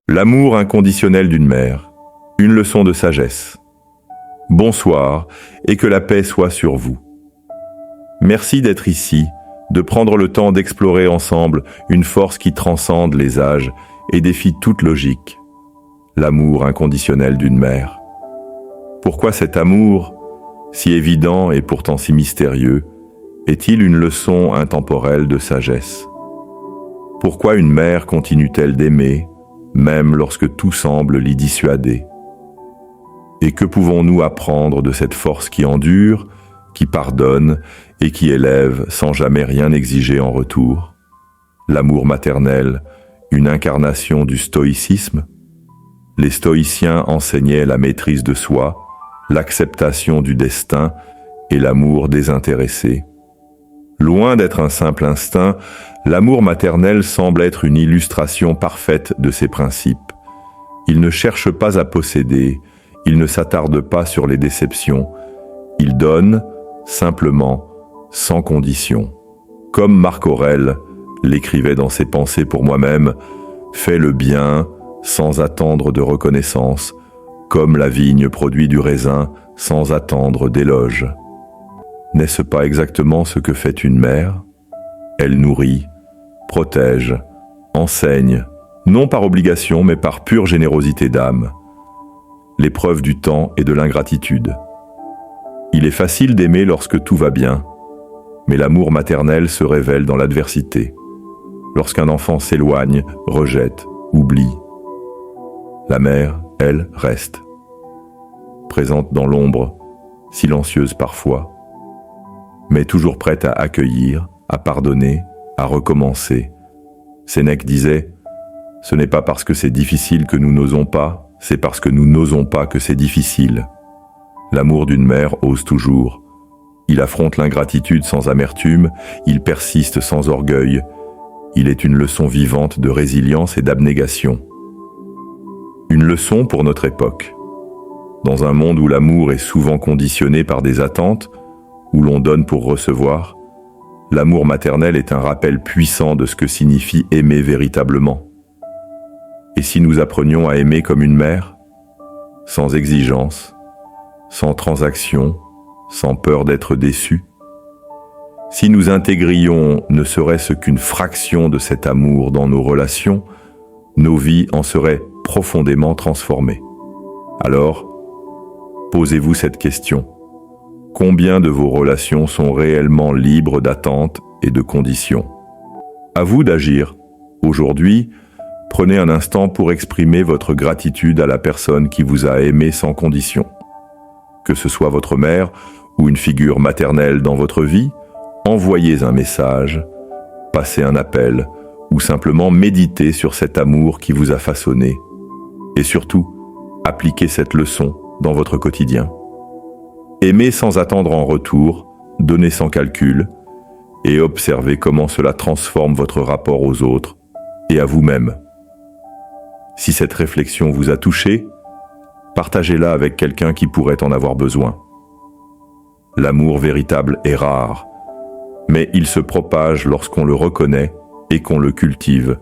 L'amour inconditionnel d'une mère, une leçon de sagesse. Bonsoir et que la paix soit sur vous. Merci d'être ici, de prendre le temps d'explorer ensemble une force qui transcende les âges et défie toute logique. L'amour inconditionnel d'une mère. Pourquoi cet amour, si évident et pourtant si mystérieux, est-il une leçon intemporelle de sagesse? Pourquoi une mère continue-t-elle d'aimer, même lorsque tout semble l'y dissuader? Et que pouvons-nous apprendre de cette force qui endure, qui pardonne et qui élève sans jamais rien exiger en retour? L'amour maternel, une incarnation du stoïcisme? Les stoïciens enseignaient la maîtrise de soi, l'acceptation du destin et l'amour désintéressé. Loin d'être un simple instinct, l'amour maternel semble être une illustration parfaite de ces principes. Il ne cherche pas à posséder, il ne s'attarde pas sur les déceptions, il donne, simplement, sans condition. Comme Marc Aurèle l'écrivait dans ses Pensées pour moi-même, « Fais le bien sans attendre de reconnaissance, comme la vigne produit du raisin sans attendre d'éloge. » N'est-ce pas exactement ce que fait une mère? Elle nourrit, protège, enseigne, non par obligation mais par pure générosité d'âme. L'épreuve du temps et de l'ingratitude. Il est facile d'aimer lorsque tout va bien, mais l'amour maternel se révèle dans l'adversité, lorsqu'un enfant s'éloigne, rejette, oublie. La mère, elle, reste, présente dans l'ombre, silencieuse parfois, mais toujours prête à accueillir, à pardonner, à recommencer. Sénèque disait « Ce n'est pas parce que c'est difficile que nous n'osons pas, c'est parce que nous n'osons pas que c'est difficile. » L'amour d'une mère ose toujours. Il affronte l'ingratitude sans amertume, il persiste sans orgueil. Il est une leçon vivante de résilience et d'abnégation. Une leçon pour notre époque. Dans un monde où l'amour est souvent conditionné par des attentes, où l'on donne pour recevoir, l'amour maternel est un rappel puissant de ce que signifie aimer véritablement. Et si nous apprenions à aimer comme une mère, sans exigence, sans transaction, sans peur d'être déçus? Si nous intégrions ne serait-ce qu'une fraction de cet amour dans nos relations, nos vies en seraient profondément transformées. Alors, posez-vous cette question. Combien de vos relations sont réellement libres d'attentes et de conditions? À vous d'agir. Aujourd'hui, prenez un instant pour exprimer votre gratitude à la personne qui vous a aimé sans condition. Que ce soit votre mère ou une figure maternelle dans votre vie, envoyez un message, passez un appel ou simplement méditez sur cet amour qui vous a façonné. Et surtout, appliquez cette leçon dans votre quotidien. Aimez sans attendre en retour, donnez sans calcul, et observez comment cela transforme votre rapport aux autres et à vous-même. Si cette réflexion vous a touché, partagez-la avec quelqu'un qui pourrait en avoir besoin. L'amour véritable est rare, mais il se propage lorsqu'on le reconnaît et qu'on le cultive